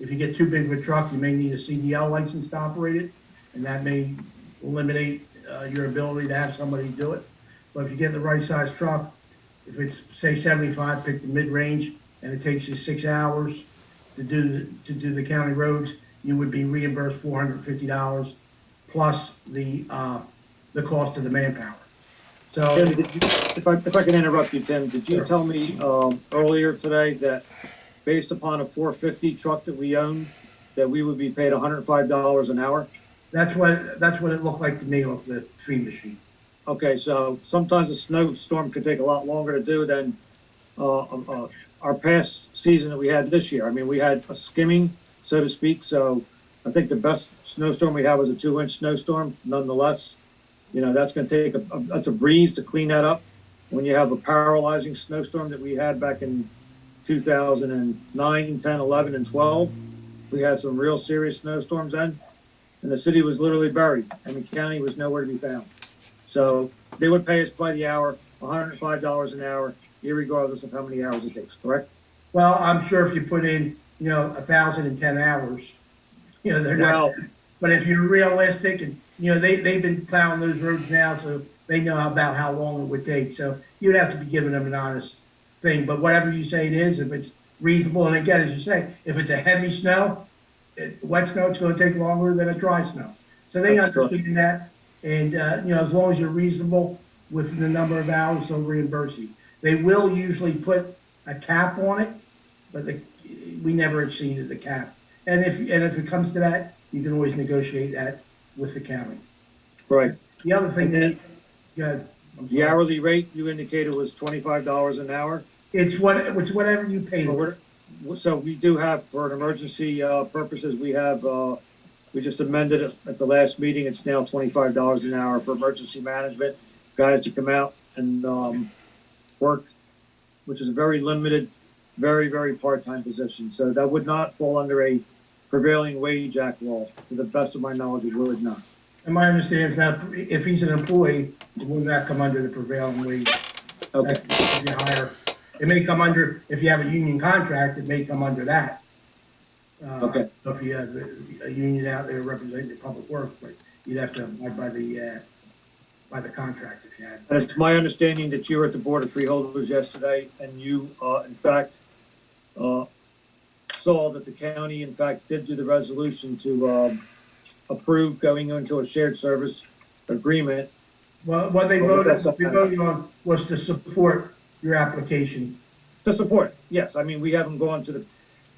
If you get too big of a truck, you may need a CDL license to operate it, and that may eliminate your ability to have somebody do it. But if you get the right size truck, if it's say 75, pick the mid-range, and it takes you 6 hours to do the county roads, you would be reimbursed $450 plus the cost of the manpower. So Tim, if I can interrupt you, Tim, did you Sure. tell me earlier today that based upon a 450 truck that we own, that we would be paid $105 an hour? that's what it looked like to me off the tree machine. Okay, so sometimes a snowstorm could take a lot longer to do than our past season that we had this year. I mean, we had a skimming, so to speak, so I think the best snowstorm we had was a 2-inch snowstorm. Nonetheless, you know, that's gonna take that's a breeze to clean that up. When you have a paralyzing snowstorm that we had back in 2009, 10, 11, and 12, we had some real serious snowstorms then, and the city was literally buried, and the county was nowhere to be found. So they would pay us by the hour, $105 an hour, irregardless of how many hours it takes, correct? Well, I'm sure if you put in, 1,010 hours, they're not. Well, But if you're realistic, and they've been plowing those roads now, so they know about how long it would take. So you'd have to be giving them an honest thing. But whatever you say it is, if it's reasonable, and again, as you say, if it's a heavy snow, wet snow, it's going to take longer than a dry snow. So they That's correct. understand that, and as long as you're reasonable with the number of hours, they'll reimburse you. They will usually put a cap on it, but we never exceeded the cap. And if it comes to that, you can always negotiate that with the county. right. The other thing And that, then good. the hourly rate you indicated was $25 an hour. It's whatever you pay. So we do have, for an emergency purposes, we just amended it at the last meeting. It's now $25 an hour for emergency management, guys to come out and work, which is a very limited, very, very part-time position. So that would not fall under a prevailing wage act law. To the best of my knowledge, it would not. And my understanding is that if he's an employee, it will not come under the prevailing wage. Okay. If you hire, it may come under, if you have a union contract, it may come under that. Okay. So if you have a union out there representing the public works, but you'd have to abide by the contract if you had. And it's my understanding that you were at the Board of Freeholders yesterday, and you, in fact, saw that the county, in fact, did do the resolution to approve going into a shared service agreement. Well, what they voted on was to support your application. To support, yes. I mean, we haven't gone to the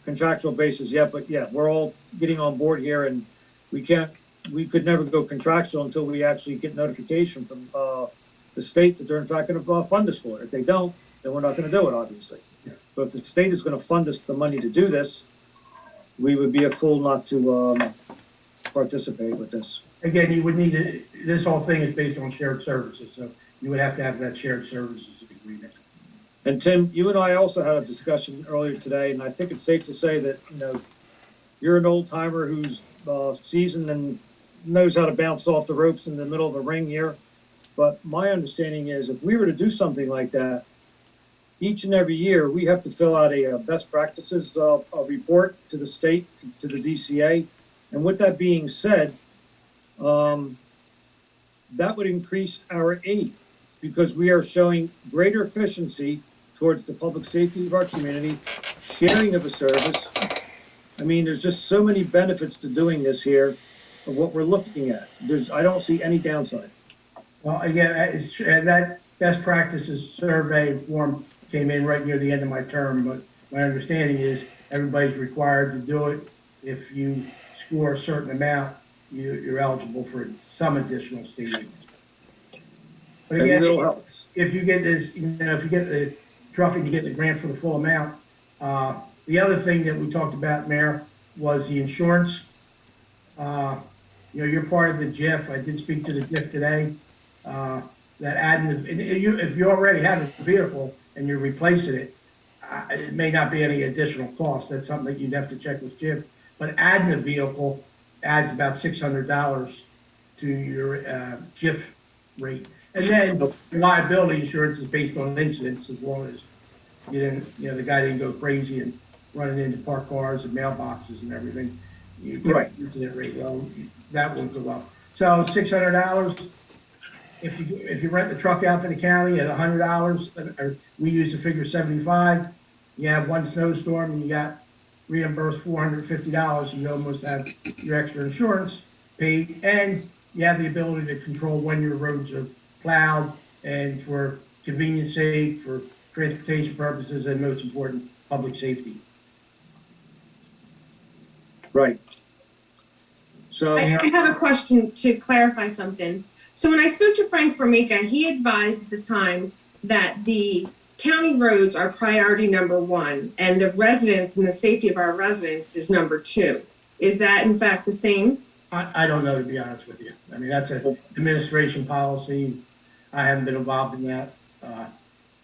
contractual basis yet, but yeah, we're all getting on board here, and we could never go contractual until we actually get notification from the state that they're in fact going to fund us for it. If they don't, then we're not going to do it, obviously. Yeah. But if the state is going to fund us the money to do this, we would be a fool not to participate with this. Again, you would need this whole thing is based on shared services, so you would have to have that shared services agreement. And Tim, you and I also had a discussion earlier today, and I think it's safe to say that, you're an old timer who's seasoned and knows how to bounce off the ropes in the middle of a ring here. But my understanding is if we were to do something like that, each and every year, we have to fill out a best practices report to the state, to the DCA. And with that being said, that would increase our aid because we are showing greater efficiency towards the public safety of our community, sharing of a service. I mean, there's just so many benefits to doing this here of what we're looking at. I don't see any downside. Well, again, and that best practices survey form came in right near the end of my term, but my understanding is everybody's required to do it. If you score a certain amount, you're eligible for some additional state aid. But again, if you get this, if you get the truck and you get the grant for the full amount, the other thing that we talked about, Mayor, was the insurance. You're part of the JIF. I did speak to the JIF today. That adding if you already have a vehicle and you're replacing it, it may not be any additional cost. That's something that you'd have to check with JIF. But adding a vehicle adds about $600 to your JIF rate. And then liability insurance is based on incidents as long as the guy didn't go crazy and running into parked cars and mailboxes and everything. You Right. can't use it rate, well, that won't go up. So $600, if you rent the truck out to the county at $100, or we use the figure 75, you have one snowstorm and you got reimbursed $450, you almost have your extra insurance paid, and you have the ability to control when your roads are plowed, and for convenience sake, for transportation purposes, and most important, public safety. Right. So, I have a question to clarify something. So when I spoke to Frank Formica, he advised at the time that the county roads are priority number one, and the residents and the safety of our residents is number two. Is that in fact the same? I don't know, to be honest with you. I mean, that's an administration policy. I haven't been involved in that.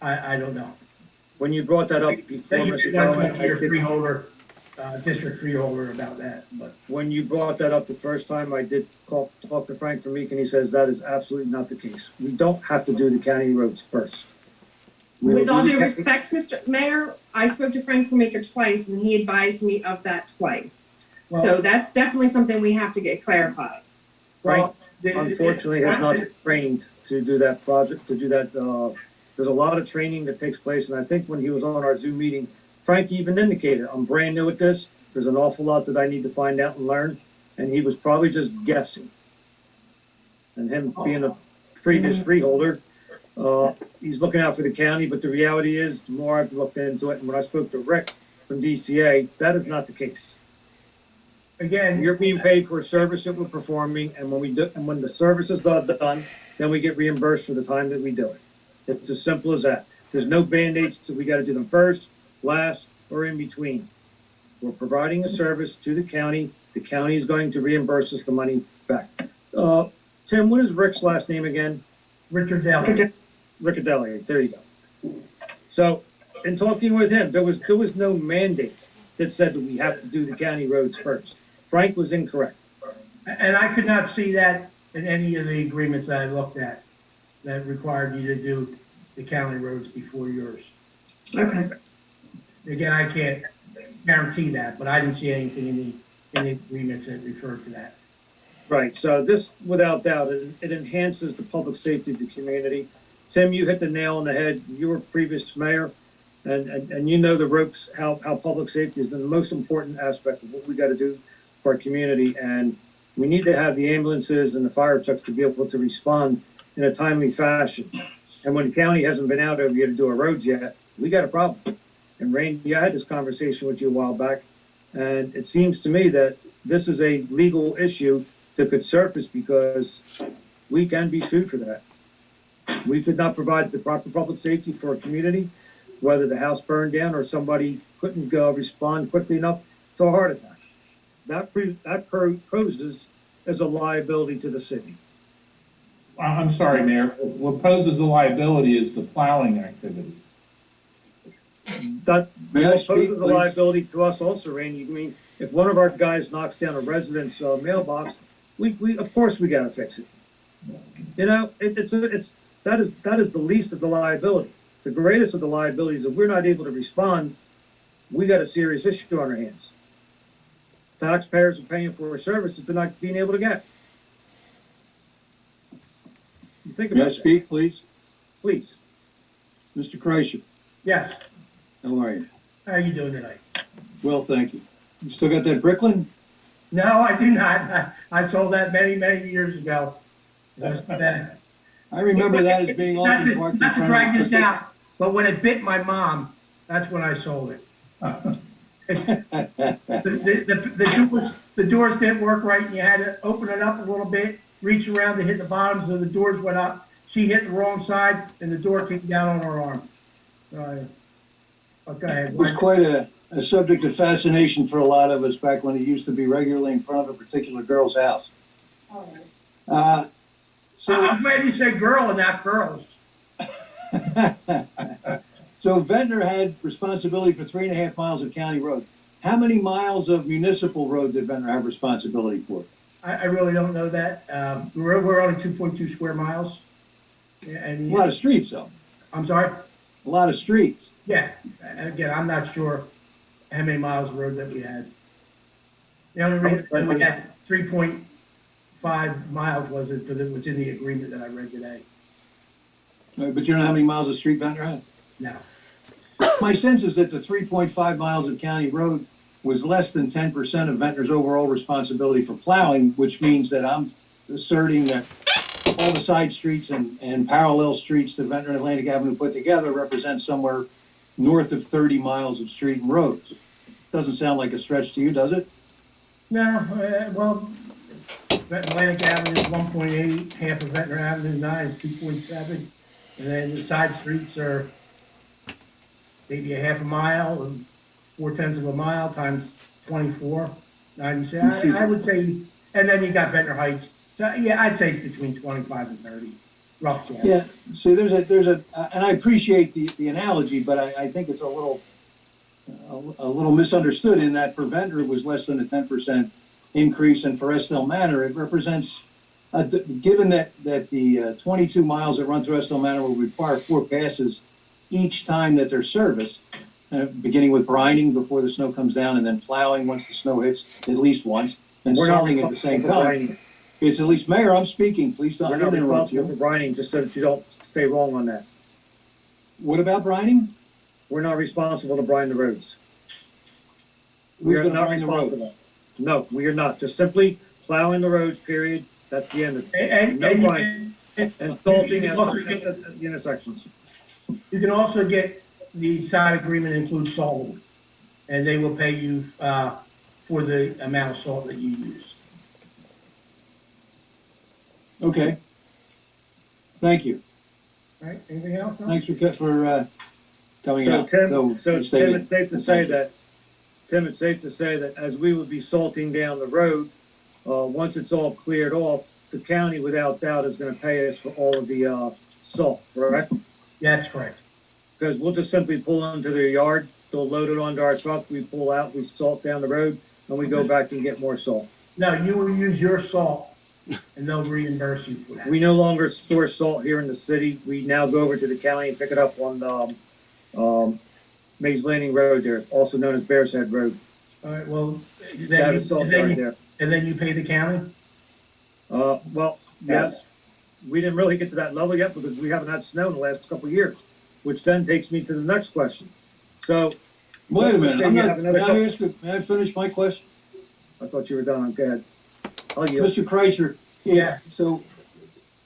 I don't know. when you brought that up before, You Mr. should want to Cohen, talk to your freeholder, district freeholder about that, but when you brought that up the first time, I did talk to Frank Formica, and he says that is absolutely not the case. We don't have to do the county roads first. We will With all do the due county- respect, Mr. Mayor, I spoke to Frank Formica twice and he advised me of that twice. So Well- that's definitely something we have to get clarified. Well, right. unfortunately, has not been trained to do that project, to do that, there's a lot of training that takes place, and I think when he was on our Zoom meeting, Frank even indicated, I'm brand new at this, there's an awful lot that I need to find out and learn, and he was probably just guessing. And him being a previous freeholder, he's looking out for the county, but the reality is, the more I've looked into it, and when I spoke to Rick from DCA, that is not the case. Again, You're being paid for a service that we're performing, and when the service is done, then we get reimbursed for the time that we do it. It's as simple as that. There's no Band-Aids, so we gotta do them first, last, or in between. We're providing a service to the county is going to reimburse us the money back. Tim, what is Rick's last name again? Richard Dell. Riccadelli, there you go. So, in talking with him, there was no mandate that said that we have to do the county roads first. Frank was incorrect. And I could not see that in any of the agreements that I looked at that required you to do the county roads before yours. Okay. Again, I can't guarantee that, but I didn't see anything in the agreements that referred to that. Right, so this, without doubt, it enhances the public safety of the community. Tim, you hit the nail on the head. You were previous mayor, and you know the ropes, how public safety has been the most important aspect of what we gotta do for our community. And we need to have the ambulances and the fire trucks to be able to respond in a timely fashion. And when the county hasn't been out over here to do our roads yet, we got a problem. And Randy, I had this conversation with you a while back, and it seems to me that this is a legal issue that could surface because we can be sued for that. We could not provide the proper public safety for a community, whether the house burned down or somebody couldn't respond quickly enough to a heart attack. That poses as a liability to the city. I'm sorry, Mayor. What poses a liability is the plowing activity. That May I speak, poses a please? liability to us also, Randy. I mean, if one of our guys knocks down a resident's mailbox, we of course we gotta fix it. You know, that is the least of the liability. The greatest of the liabilities, if we're not able to respond, we got a serious issue on our hands. Taxpayers are paying for a service that they're not being able to get. You think May I about that, speak, please? please. Mr. Kreischer, Yes, how are you? how are you doing tonight? Well, thank you. You still got that Bricklin? No, I do not. I sold that many, many years ago. Just, I remember that as being Not often to, parked in not to front drag of. this out, but when it bit my mom, that's when I sold it. The doors didn't work right, and you had to open it up a little bit, reach around to hit the bottom, so the doors went up. She hit the wrong side, and the door came down on her arm. Okay. It was quite a subject of fascination for a lot of us back when it used to be regularly in front of a particular girl's house. So, I'm glad you said girl and not girls. so Ventnor had responsibility for 3.5 miles of county road. How many miles of municipal road did Ventnor have responsibility for? I really don't know that. We're only 2.2 square miles. Yeah, A and lot of streets, though. I'm sorry? A lot of streets. Yeah, again, I'm not sure how many miles of road that we had. The only reason we had 3.5 miles was it because it was in the agreement that I read today. But you don't know how many miles of street Ventnor had? No. My sense is that the 3.5 miles of county road was less than 10% of Ventnor's overall responsibility for plowing, which means that I'm asserting that all the side streets and parallel streets that Ventnor and Atlantic Avenue put together represent somewhere north of 30 miles of street and roads. Doesn't sound like a stretch to you, does it? No, well, Atlantic Avenue is 1.8, half of Ventnor Avenue 9 is 2.7, and then the side streets are maybe a half a mile and 4/10 of a mile times 24, 97. I would say, and then you got Ventnor Heights. So yeah, I'd say it's between 25 and 30, rough guess. Yeah, see, and I appreciate the analogy, but I think it's a little misunderstood in that for Ventnor, it was less than a 10% increase, and for Estell Manor, it represents, given that the 22 miles that run through Estell Manor will require 4 passes each time that they're serviced, beginning with brining before the snow comes down, and then plowing once the snow hits at least once, and We're not salting at the same responsible for time. brining. It's at least, Mayor, I'm speaking, please don't We're not interrupt responsible for you. brining, just so that you don't stay wrong on that. What about brining? We're not responsible to brine the roads. We Who's are gonna not brine the roads? responsible. No, we are not. Just simply plowing the roads, period. That's the end of it. And, No and you brining. can- And salting you can at also the intersections. You can also get, the side agreement includes salt, and they will pay you, for the amount of salt that you use. Okay. Thank you. All right, anything else? No? Thanks for coming So out. Tim, So stating- it's safe to say Thank you. that, Tim, it's safe to say that as we would be salting down the road, once it's all cleared off, the county without doubt is gonna pay us for all of the, salt, correct? Yeah, that's correct. Because we'll just simply pull into their yard, they'll load it onto our truck, we pull out, we salt down the road, and we go back and get more salt. No, you will use your salt, and they'll reimburse you for that. We no longer store salt here in the city, we now go over to the county and pick it up on, Mays Landing Road there, also known as Bear's Head Road. All right, well, That then is salt you, then right you, there. and then you pay the county? Well, yes, we didn't really get to that level yet because we haven't had snow in the last couple of years, which then takes me to the next question. So, Wait a let's just minute, say I'm you not, have another may I couple- ask you, may I finish my question? I thought you were done, go ahead. I'll yield. Mr. Kreischer, Yeah. so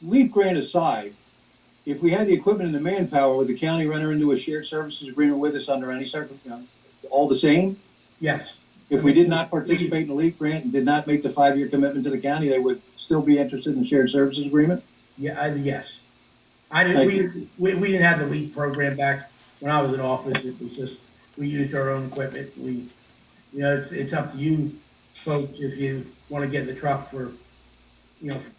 leap grant aside, if we had the equipment and the manpower, would the county enter into a shared services agreement with us under any circumstance? All the same? Yes. If we did not participate in the LEAP grant and did not make the 5-year commitment to the county, they would still be interested in the shared services agreement? Yeah, yes. I Thank didn't, we didn't have the LEAP program back when I was in office. It was just, we used our own equipment. It's up to you folks if you want to get the truck for,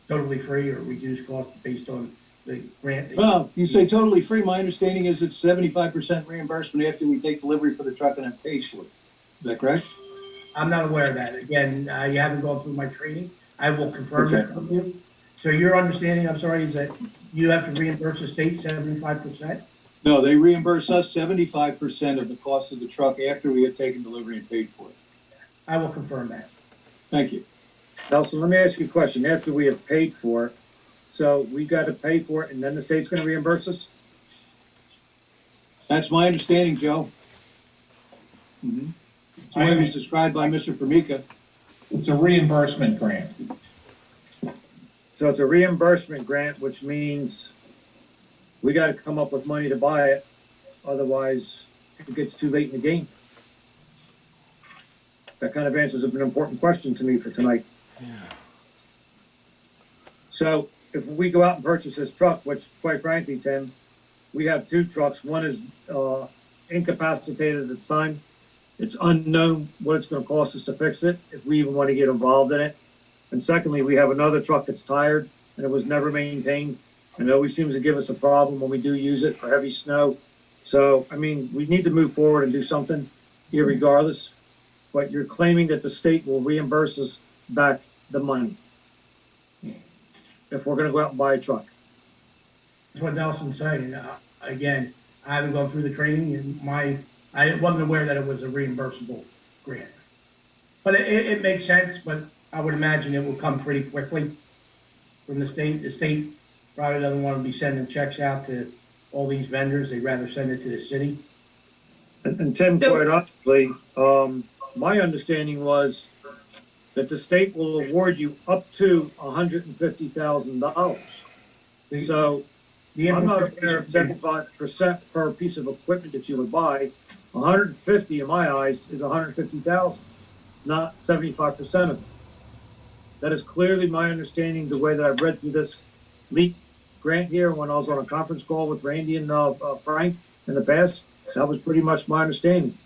totally free or reduced cost based on the grant. that you- Well, you say totally free. My understanding is it's 75% reimbursement after we take delivery for the truck and it pays for it. Is that correct? I'm not aware of that. Again, you haven't gone through my training. I will confirm Okay. that with you. So your understanding, I'm sorry, is that you have to reimburse the state 75%? No, they reimburse us 75% of the cost of the truck after we have taken delivery and paid for it. I will confirm that. Thank you. Nelson, let me ask you a question. After we have paid for it, so we got to pay for it and then the state's going to reimburse us? That's my understanding, Joe. It's the way it was described by Mr. Formica. It's a reimbursement grant. So it's a reimbursement grant, which means we got to come up with money to buy it. Otherwise, it gets too late in the game. That kind of answers an important question to me for tonight. So if we go out and purchase this truck, which quite frankly, Tim, we have 2 trucks. One is incapacitated at this time. It's unknown what it's going to cost us to fix it, if we even want to get involved in it. And secondly, we have another truck that's tired and it was never maintained. And it always seems to give us a problem when we do use it for heavy snow. So, I mean, we need to move forward and do something here regardless. But you're claiming that the state will reimburse us back the money if we're going to go out and buy a truck. That's what Nelson's saying. Again, I haven't gone through the training, and my I wasn't aware that it was a reimbursable grant. But it makes sense, but I would imagine it will come pretty quickly from the state. The state probably doesn't want to be sending checks out to all these vendors. They'd rather send it to the city. And Tim, So- quite honestly, my understanding was that the state will award you up to $150,000. So The I'm not aware of implementation- 75% per piece of equipment that you would buy. 150 in my eyes is 150,000, not 75% of it. That is clearly my understanding, the way that I've read through this LEAP grant here, when I was on a conference call with Randy and Frank in the past, that was pretty much my understanding.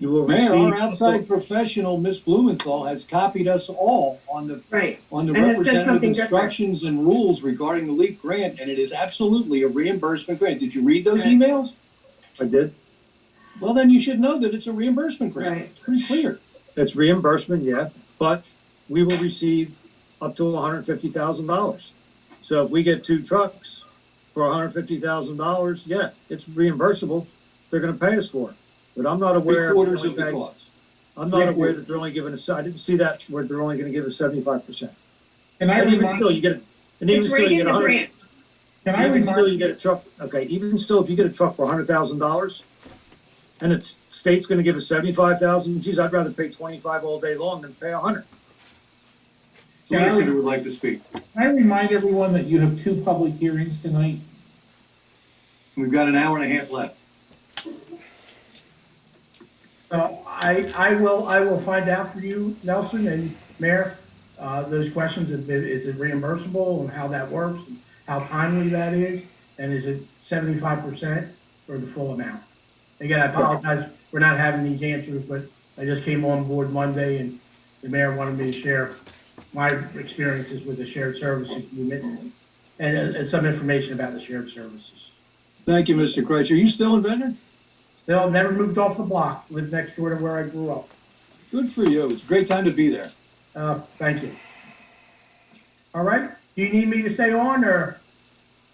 You will Mayor, receive. our outside professional, Miss Blumenthal, has copied us all on the Right. on the And it said representative something different. instructions and rules regarding the LEAP grant, and it is absolutely a reimbursement grant. Did you read those emails? I did. Well, then you should know that it's a reimbursement grant. Right. It's pretty clear. It's reimbursement, yeah, but we will receive up to $150,000. So if we get 2 trucks for $150,000, yeah, it's reimbursable. They're gonna pay us for it. But I'm not aware. Three-quarters of the cost. I'm not aware that they're only giving us, I didn't see that where they're only gonna give us 75%. Can I And even remind, still, you get, and even It's still, right you in get the 100, grant. can I even still, you remind, get a truck, okay, even still, if you get a truck for $100,000 and it's, state's gonna give us 75,000, geez, I'd rather pay 25 all day long than pay 100. Solicitor would like to speak. can I remind everyone that you have 2 public hearings tonight? We've got an hour and a half left. I will find out for you, Nelson and Mayor, those questions, is it reimbursable and how that works, and how timely that is, and is it 75% or the full amount? Again, I apologize for not having these answers, but I just came on board Monday and the mayor wanted me to share my experiences with the shared services agreement and some information about the shared services. Thank you, Mr. Kreitzer. Are you still in Ventnor? Still, never moved off the block, lived next door to where I grew up. Good for you. It's a great time to be there. Thank you. All right, do you need me to stay on, or?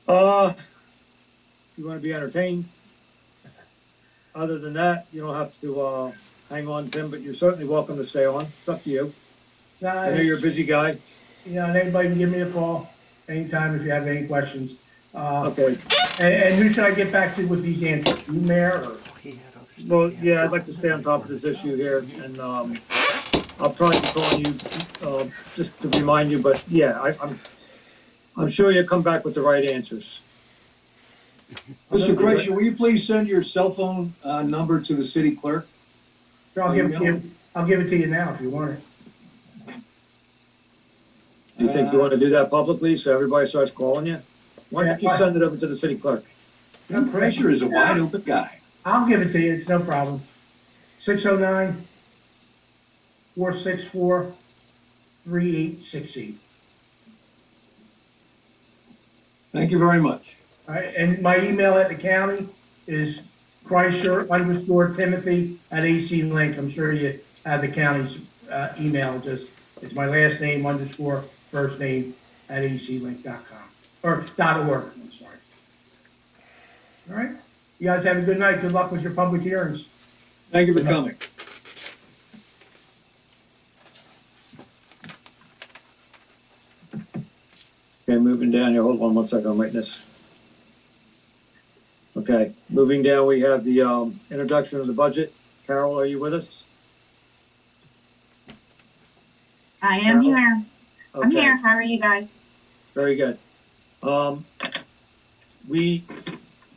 If you wanna be entertained. Other than that, you don't have to, hang on, Tim, but you're certainly welcome to stay on. It's up to you. I know you're a busy guy. You know, and anybody can give me a call anytime if you have any questions. Okay. And who should I get back to with these answers? You, Mayor, or? Well, yeah, I'd like to stay on top of this issue here, and I'll probably be calling you just to remind you. But yeah, I'm sure you'll come back with the right answers. Mr. Kreitzer, will you please send your cell phone number to the city clerk? Sure, I'll give it to you now if you want it. Do you think you want to do that publicly so everybody starts calling you? Why don't you Yeah, send it over to the city clerk? Mr. Kreitzer is a wide open guy. I'll give it to you, it's no problem. 609-464-3868. Thank you very much. All right, and my email at the county is Kreischer_Timothy@AC Link. I'm sure you have the county's email, just, it's my last name _ first name @aclink.com, or .org, I'm sorry. All right, you guys have a good night, good luck with your public hearings. Thank you for coming. Okay, moving down here, hold on one second, I'm writing this. Okay, moving down, we have the introduction of the budget. Carol, are you with us? I am Carol? here. I'm Okay. here. How are you guys? Very good. We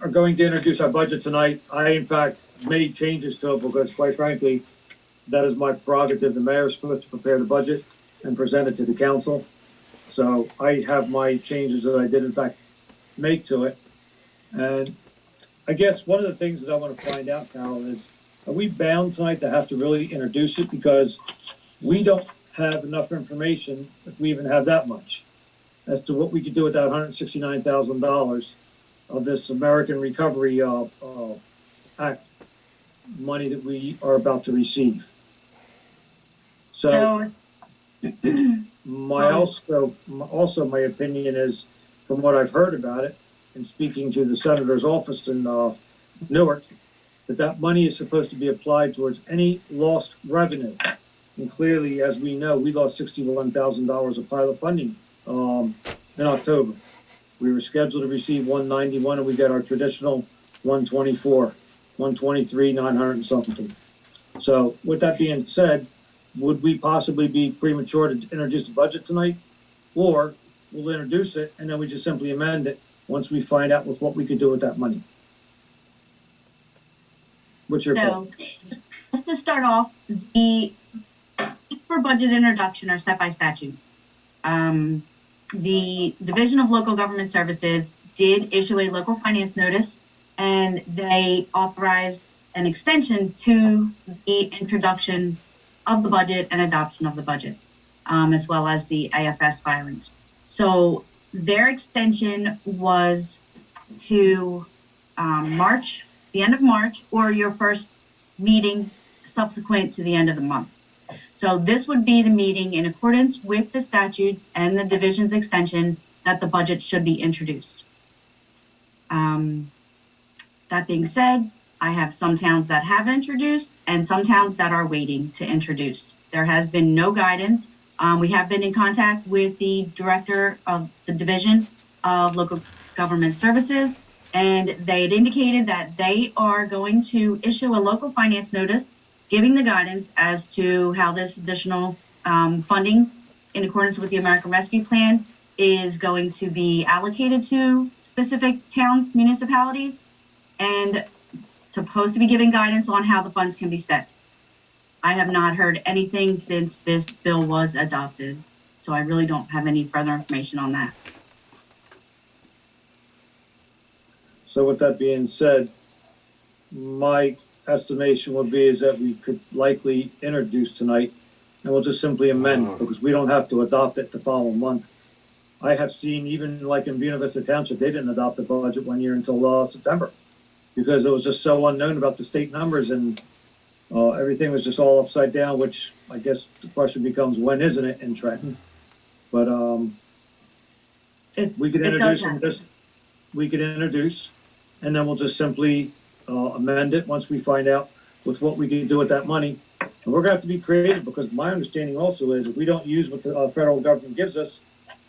are going to introduce our budget tonight. I, in fact, made changes to it because quite frankly, that is my prerogative. The mayor is supposed to prepare the budget and present it to the council. So I have my changes that I did in fact make to it. And I guess one of the things that I want to find out, Carol, is are we bound tonight to have to really introduce it? Because we don't have enough information, if we even have that much, as to what we could do with that $169,000 of this American Recovery Act money that we are about to receive. So my my opinion is, from what I've heard about it, and speaking to the senator's office in Newark, that money is supposed to be applied towards any lost revenue. And clearly, as we know, we lost $61,000 of pilot funding, in October. We were scheduled to receive 191 and we got our traditional 124, 123, 900 and something. So with that being said, would we possibly be premature to introduce the budget tonight? Or we'll introduce it and then we just simply amend it once we find out with what we could do with that money? What's your call? So, just to start off, the for budget introduction are set by statute. The Division of Local Government Services did issue a local finance notice, and they authorized an extension to the introduction of the budget and adoption of the budget, as well as the AFS filings. So their extension was to March, the end of March, or your first meeting subsequent to the end of the month. So this would be the meeting in accordance with the statutes and the division's extension that the budget should be introduced. That being said, I have some towns that have introduced and some towns that are waiting to introduce. There has been no guidance. We have been in contact with the director of the Division of Local Government Services, and they had indicated that they are going to issue a local finance notice giving the guidance as to how this additional funding in accordance with the American Rescue Plan is going to be allocated to specific towns, municipalities, and supposed to be giving guidance on how the funds can be spent. I have not heard anything since this bill was adopted, so I really don't have any further information on that. So with that being said, my estimation would be is that we could likely introduce tonight, and we'll just simply amend, because we don't have to adopt it the following month. I have seen, even like in Buena Vista Township, they didn't adopt the budget one year until September, because it was just so unknown about the state numbers, and everything was just all upside down, which I guess the question becomes, when isn't it in Trenton? But we could introduce, we could introduce, and then we'll just simply amend it once we find out with what we can do with that money. And we're gonna have to be creative, because my understanding also is if we don't use what the federal government gives us,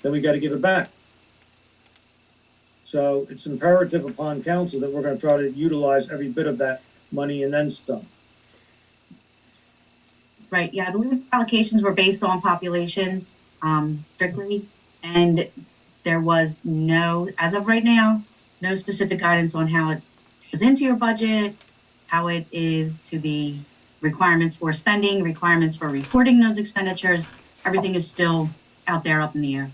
then we gotta give it back. So it's imperative upon council that we're gonna try to utilize every bit of that money and then some. Right, yeah, I believe allocations were based on population, strictly, and there was no, as of right now, no specific guidance on how it is into your budget, how it is to be requirements for spending, requirements for reporting those expenditures. Everything is still out there up in the air.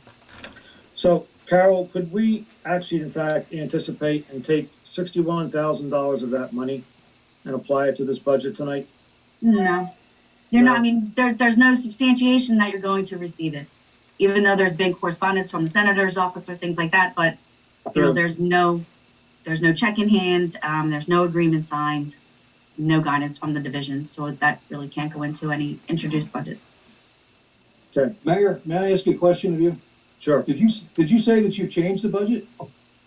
So Carol, could we actually in fact anticipate and take $61,000 of that money and apply it to this budget tonight? No, you're not, I No. mean, there's no substantiation that you're going to receive it, even though there's been correspondence from the senator's office or things like that, but you know, Sure. there's no check in hand, there's no agreement signed, no guidance from the division, so that really can't go into any introduced budget. Okay, Mayor, may I ask you a question of you? sure, Did you say that you changed the budget?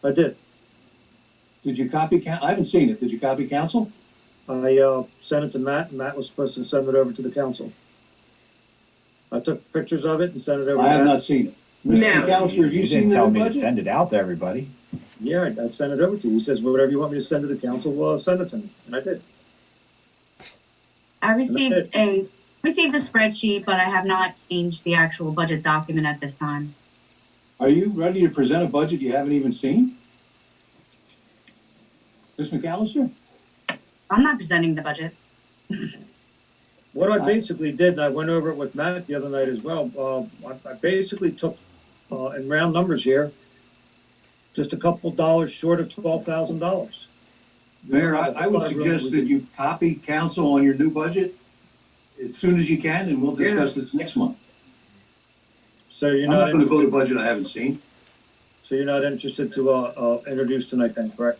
I did. Did you copy, I haven't seen it. Did you copy council? I sent it to Matt, and Matt was supposed to send it over to the council. I took pictures of it and sent it over to I have Matt. not seen it. No. Mr. McAllister, have you seen didn't the tell new me to budget? send it out to everybody. Yeah, I sent it over to you. He says, whatever you want me to send to the council, send it to me, and I did. I received a spreadsheet, but I have not changed the actual budget document at this time. Are you ready to present a budget you haven't even seen? Ms. McAllister? I'm not presenting the budget. What I basically did, and I went over it with Matt the other night as well, I basically took, in round numbers here, just a couple dollars short of $12,000. Mayor, I would suggest that you copy council on your new budget as soon as you can, and we'll discuss this next month. So you're I'm not not gonna vote a interested, budget I haven't seen. so you're not interested to, introduce tonight then, correct?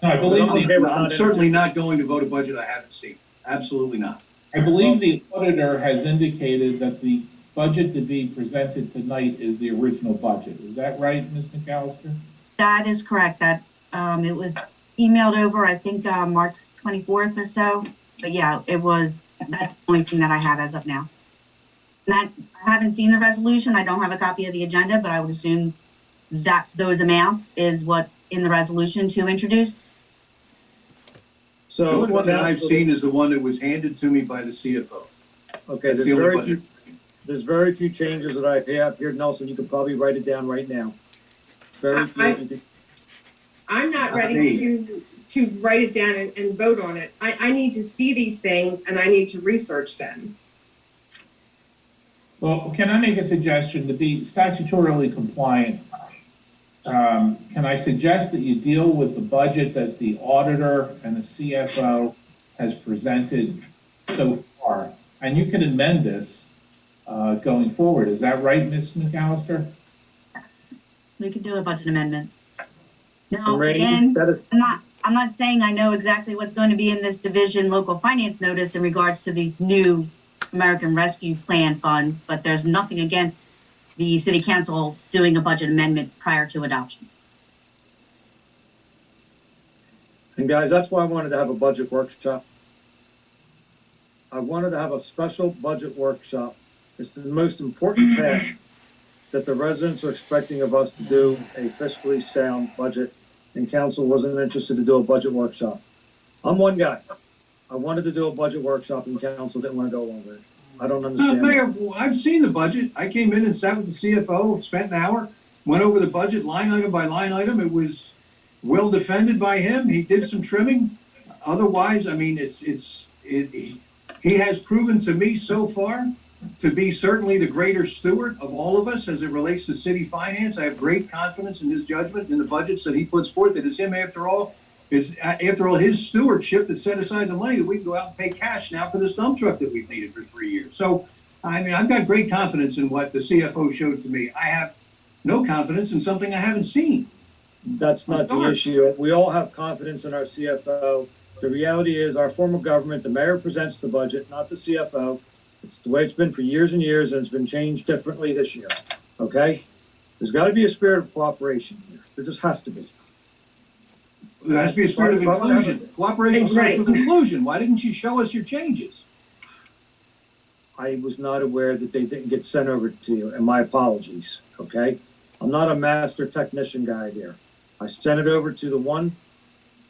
No, I believe the, Okay, we're I'm not certainly not going to vote a budget I haven't seen. Absolutely not. I believe the auditor has indicated that the budget to be presented tonight is the original budget. Is that right, Ms. McAllister? That is correct. That, it was emailed over, I think, March 24th or so. But yeah, that's the only thing that I have as of now. I haven't seen the resolution. I don't have a copy of the agenda, but I would assume that those amounts is what's in the resolution to introduce. The So. only one that I've council- seen is the one that was handed to me by the CFO. Okay, That's there's the only very one. few, there's very few changes that I have here, Nelson. You could probably write it down right now. Very few. I- You could- I'm not Not ready me. to write it down and vote on it. I need to see these things and I need to research them. Well, can I make a suggestion to be statutorily compliant? Can I suggest that you deal with the budget that the auditor and the CFO has presented so far? And you can amend this going forward. Is that right, Ms. McAllister? Yes, we can do a budget amendment. And Now, Randy, again, that is, I'm not saying I know exactly what's going to be in this division local finance notice in regards to these new American Rescue Plan funds, but there's nothing against the city council doing a budget amendment prior to adoption. and guys, that's why I wanted to have a budget workshop. I wanted to have a special budget workshop. It's the most important task that the residents are expecting of us to do a fiscally sound budget, and council wasn't interested to do a budget workshop. I'm one guy. I wanted to do a budget workshop and council didn't want to go along with it. I don't understand. that. Mayor, I've seen the budget. I came in and sat with the CFO, spent an hour, went over the budget line item by line item. It was well defended by him. He did some trimming. Otherwise, I mean, he has proven to me so far to be certainly the greater steward of all of us as it relates to city finance. I have great confidence in his judgment in the budgets that he puts forth. It is him, after all, his stewardship that set aside the money that we can go out and pay cash now for this dump truck that we've needed for 3 years. So, I mean, I've got great confidence in what the CFO showed to me. I have no confidence in something I haven't seen. That's not the issue. We all have confidence in our CFO. The reality is our form of government, the mayor presents the budget, not the CFO. It's the way it's been for years and years, and it's been changed differently this year, okay? There's gotta be a spirit of cooperation here. There just has to be. There has to be a spirit of inclusion. Cooperation starts with inclusion. Why didn't you show us your changes? I was not aware that they didn't get sent over to you, and my apologies, okay? I'm not a master technician guy here. I sent it over to the one,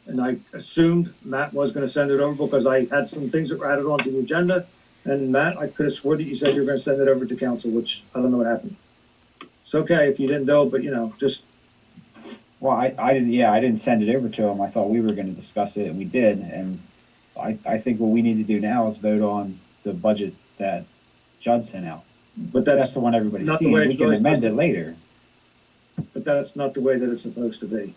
and I assumed Matt was gonna send it over because I had some things that were added onto the agenda. And Matt, I could have swore that you said you were gonna send it over to council, which I don't know what happened. It's okay if you didn't do it, but just, Well, I didn't send it over to him. I thought we were gonna discuss it, and we did, and I think what we need to do now is vote on the budget that Judd sent out. but That's that's, the one everybody's not the seeing. way We it can goes. amend it later. but that's not the way that it's supposed to be.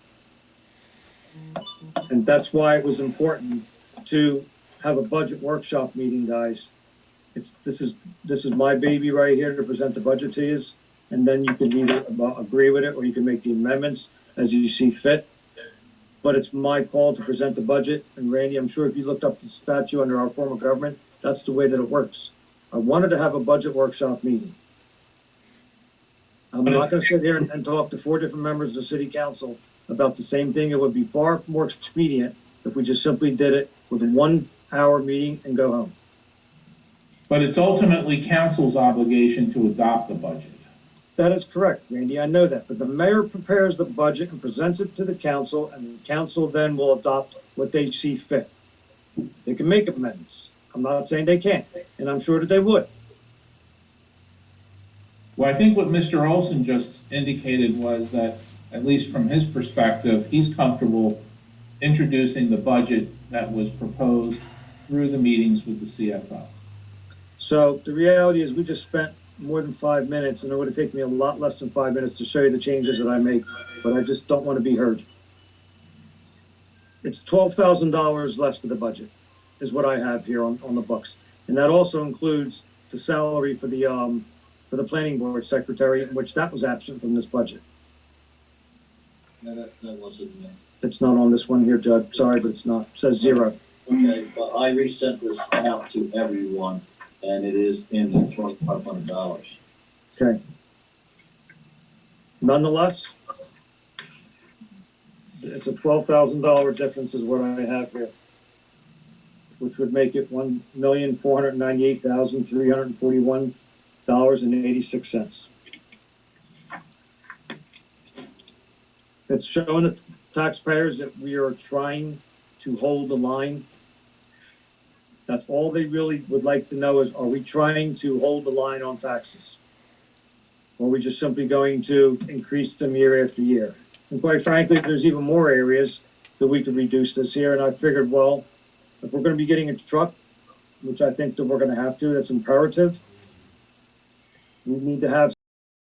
And that's why it was important to have a budget workshop meeting, guys. This is my baby right here to present the budget to you. And then you can either agree with it or you can make the amendments as you see fit. But it's my call to present the budget. And Randy, I'm sure if you looked up the statute under our form of government, that's the way that it works. I wanted to have a budget workshop meeting. I'm not gonna sit here and talk to 4 different members of the city council about the same thing. It would be far more expedient if we just simply did it with a 1-hour meeting and go home. But it's ultimately council's obligation to adopt the budget. That is correct, Randy, I know that, but the mayor prepares the budget and presents it to the council, and the council then will adopt what they see fit. They can make amendments. I'm not saying they can't, and I'm sure that they would. Well, I think what Mr. Olson just indicated was that, at least from his perspective, he's comfortable introducing the budget that was proposed through the meetings with the CFO. So the reality is we just spent more than 5 minutes, and it would have taken me a lot less than 5 minutes to show you the changes that I make, but I just don't want to be heard. It's $12,000 less for the budget, is what I have here on the books. And that also includes the salary for the planning board secretary, which that was absent from this budget. No, that wasn't me. It's not on this one here, Judd, sorry, but it's not, it says 0. Okay, but I resent this out to everyone, and it is in the $2,500. Okay. Nonetheless, it's a $12,000 difference is what I have here. which would make it $1,498,341.86. It's showing the taxpayers that we are trying to hold the line. That's all they really would like to know is, are we trying to hold the line on taxes? Or are we just simply going to increase them year after year? And quite frankly, there's even more areas that we could reduce this here, and I figured, well, if we're gonna be getting a truck, which I think that we're gonna have to, that's imperative, we need to have